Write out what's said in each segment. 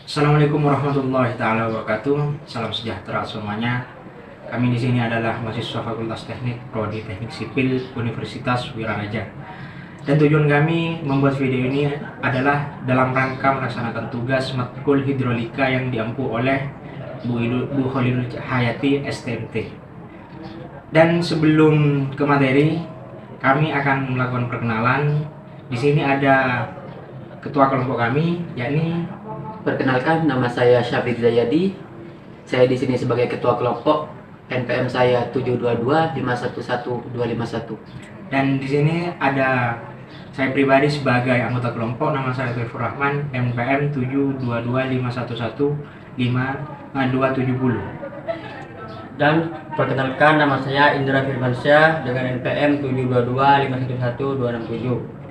Assalamualaikum warahmatullahi taala wabarakatuh. Salam sejahtera semuanya. Kami di sini adalah mahasiswa Fakultas Teknik Prodi Teknik Sipil Universitas Wiraraja. Dan tujuan kami membuat video ini adalah dalam rangka melaksanakan tugas matkul hidrolika yang diampu oleh Bu Khalilul Hayati STMT. Dan sebelum ke materi, kami akan melakukan perkenalan. Di sini ada ketua kelompok kami, yakni Perkenalkan, nama saya Syafiq Zayadi. Saya di sini sebagai ketua kelompok. NPM saya 722511251. Dan di sini ada saya pribadi sebagai anggota kelompok, nama saya Taifur Rahman, NPM 72251155270. Dan perkenalkan, nama saya Indra Firmansyah dengan NPM 722511267.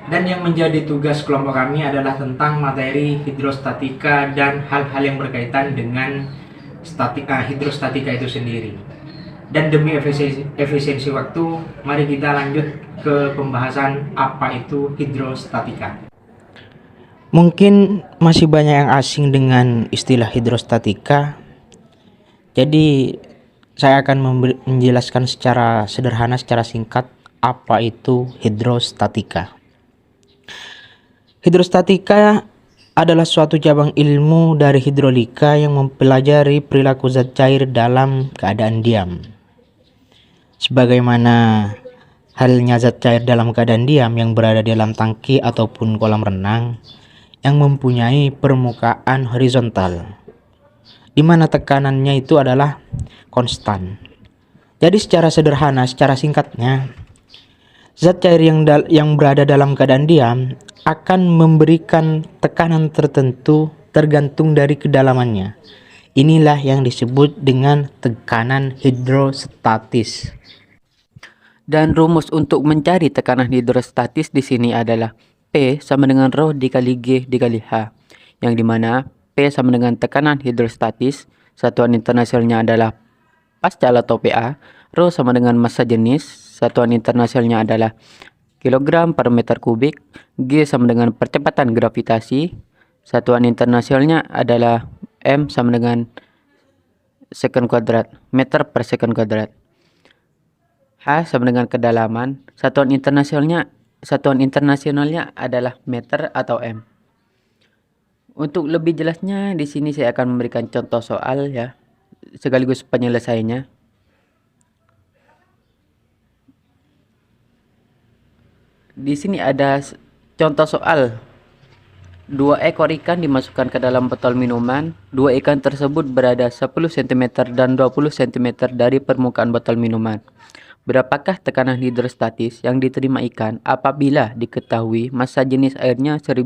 Dan yang menjadi tugas kelompok kami adalah tentang materi hidrostatika dan hal-hal yang berkaitan dengan hidrostatika itu sendiri. Dan demi efisiensi waktu, mari kita lanjut ke pembahasan apa itu hidrostatika. Mungkin masih banyak yang asing dengan istilah hidrostatika. Jadi saya akan menjelaskan secara sederhana, secara singkat apa itu hidrostatika. Hidrostatika adalah suatu cabang ilmu dari hidrolika yang mempelajari perilaku zat cair dalam keadaan diam. Sebagaimana halnya zat cair dalam keadaan diam yang berada di dalam tangki ataupun kolam renang yang mempunyai permukaan horizontal, di mana tekanannya itu adalah konstan. Jadi secara sederhana, secara singkatnya, zat cair yang berada dalam keadaan diam akan memberikan tekanan tertentu tergantung dari kedalamannya. Inilah yang disebut dengan tekanan hidrostatis. Dan rumus untuk mencari tekanan hidrostatis di sini adalah P sama dengan rho dikali G dikali H, yang dimana P sama dengan tekanan hidrostatis, satuan internasionalnya adalah Pascal atau PA, rho sama dengan massa jenis, satuan internasionalnya adalah kilogram per meter kubik, G sama dengan percepatan gravitasi, satuan internasionalnya adalah M sama dengan sekon kuadrat, meter per sekon kuadrat. H sama dengan kedalaman, satuan internasionalnya adalah meter atau M. Untuk lebih jelasnya di sini saya akan memberikan contoh soal ya, sekaligus penyelesaiannya. Di sini ada contoh soal. 2 ekor ikan dimasukkan ke dalam botol minuman. 2 ikan tersebut berada 10 cm dan 20 cm dari permukaan botol minuman. Berapakah tekanan hidrostatis yang diterima ikan apabila diketahui massa jenis airnya 1000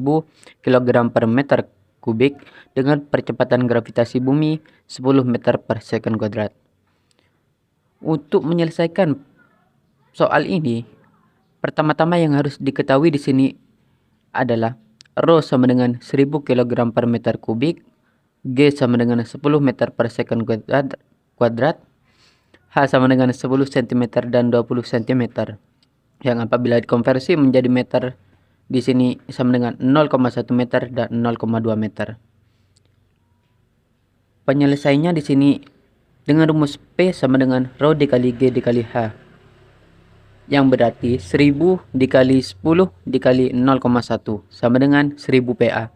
kg per meter kubik dengan percepatan gravitasi bumi 10 meter per sekon kuadrat? Untuk menyelesaikan soal ini, pertama-tama yang harus diketahui di sini adalah rho sama dengan 1000 kg per meter kubik, G sama dengan 10 meter per sekon kuadrat, H sama dengan 10 cm dan 20 cm, yang apabila dikonversi menjadi meter di sini sama dengan 0,1 meter dan 0,2 meter. Penyelesaiannya di sini dengan rumus P sama dengan rho dikali G dikali H, yang berarti 1000 dikali 10 dikali 0,1 sama dengan 1000 PA.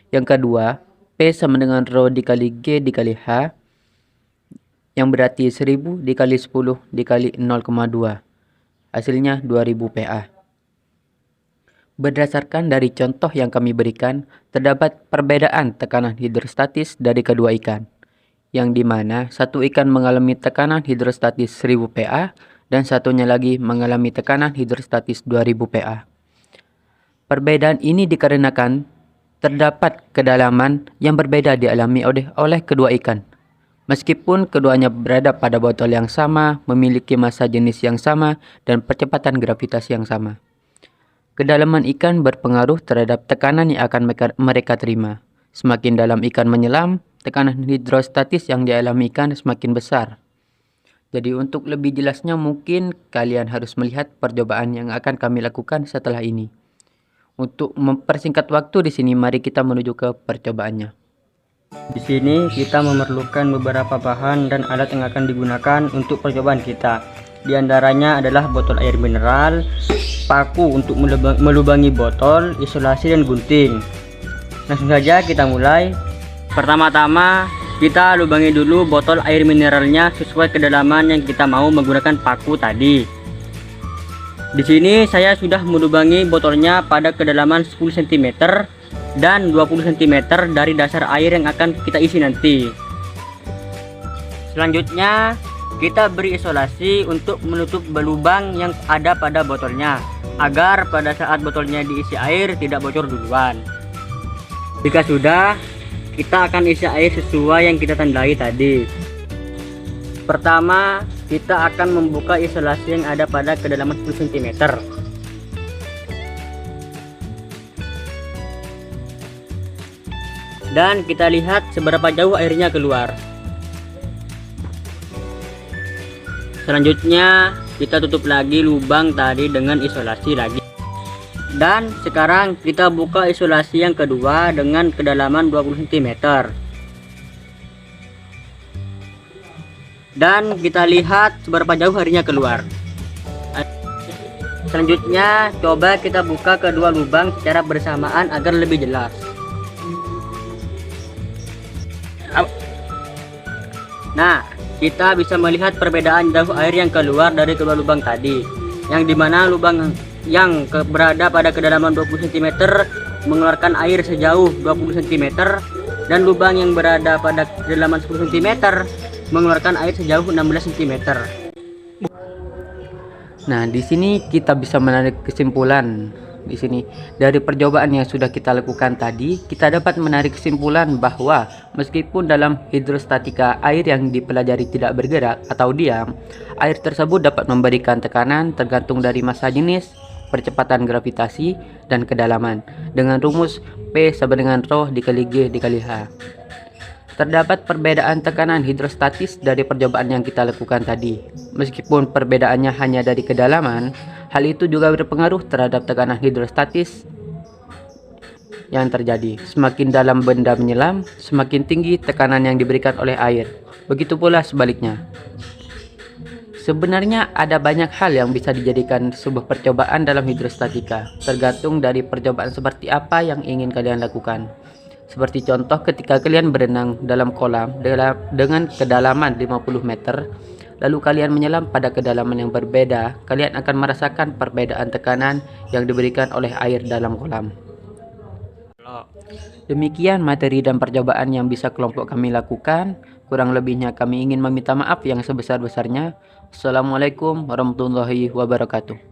Yang kedua, P sama dengan rho dikali G dikali H, yang berarti 1000 dikali 10 dikali 0,2. Hasilnya 2000 PA. Berdasarkan dari contoh yang kami berikan, terdapat perbedaan tekanan hidrostatis dari kedua ikan, yang dimana satu ikan mengalami tekanan hidrostatis 1000 PA dan satunya lagi mengalami tekanan hidrostatis 2000 PA. Perbedaan ini dikarenakan terdapat kedalaman yang berbeda dialami oleh kedua ikan. Meskipun keduanya berada pada botol yang sama, memiliki massa jenis yang sama, dan percepatan gravitasi yang sama. Kedalaman ikan berpengaruh terhadap tekanan yang akan mereka terima. Semakin dalam ikan menyelam, tekanan hidrostatis yang dialami ikan semakin besar. Jadi untuk lebih jelasnya mungkin kalian harus melihat percobaan yang akan kami lakukan setelah ini. Untuk mempersingkat waktu di sini, mari kita menuju ke percobaannya. Di sini kita memerlukan beberapa bahan dan alat yang akan digunakan untuk percobaan kita. Di antaranya adalah botol air mineral, paku untuk melubangi botol, isolasi dan gunting. Langsung saja kita mulai. Pertama-tama kita lubangi dulu botol air mineralnya sesuai kedalaman yang kita mau menggunakan paku tadi. Di sini saya sudah melubangi botolnya pada kedalaman 10 cm dan 20 cm dari dasar air yang akan kita isi nanti. Selanjutnya kita beri isolasi untuk menutup lubang yang ada pada botolnya agar pada saat botolnya diisi air tidak bocor duluan. Jika sudah, kita akan isi air sesuai yang kita tandai tadi. Pertama, kita akan membuka isolasi yang ada pada kedalaman 10 cm. Dan kita lihat seberapa jauh airnya keluar. Selanjutnya, kita tutup lagi lubang tadi dengan isolasi lagi. Dan sekarang kita buka isolasi yang kedua dengan kedalaman 20 cm. Dan kita lihat seberapa jauh airnya keluar. Selanjutnya coba kita buka kedua lubang secara bersamaan agar lebih jelas. Nah, kita bisa melihat perbedaan jauh air yang keluar dari kedua lubang tadi, yang dimana lubang yang berada pada kedalaman 20 cm mengeluarkan air sejauh 20 cm dan lubang yang berada pada kedalaman 10 cm mengeluarkan air sejauh 16 cm. Nah, di sini kita bisa menarik kesimpulan. Di sini dari percobaan yang sudah kita lakukan tadi, kita dapat menarik kesimpulan bahwa meskipun dalam hidrostatika air yang dipelajari tidak bergerak atau diam, air tersebut dapat memberikan tekanan tergantung dari massa jenis, percepatan gravitasi, dan kedalaman dengan rumus P sama dengan rho dikali G dikali H. Terdapat perbedaan tekanan hidrostatis dari percobaan yang kita lakukan tadi. Meskipun perbedaannya hanya dari kedalaman, hal itu juga berpengaruh terhadap tekanan hidrostatis yang terjadi. Semakin dalam benda menyelam, semakin tinggi tekanan yang diberikan oleh air. Begitu pula sebaliknya. Sebenarnya ada banyak hal yang bisa dijadikan sebuah percobaan dalam hidrostatika, tergantung dari percobaan seperti apa yang ingin kalian lakukan. Seperti contoh ketika kalian berenang dalam kolam dengan kedalaman 50 meter, lalu kalian menyelam pada kedalaman yang berbeda, kalian akan merasakan perbedaan tekanan yang diberikan oleh air dalam kolam. Demikian materi dan percobaan yang bisa kelompok kami lakukan. Kurang lebihnya kami ingin meminta maaf yang sebesar-besarnya. Assalamualaikum warahmatullahi wabarakatuh.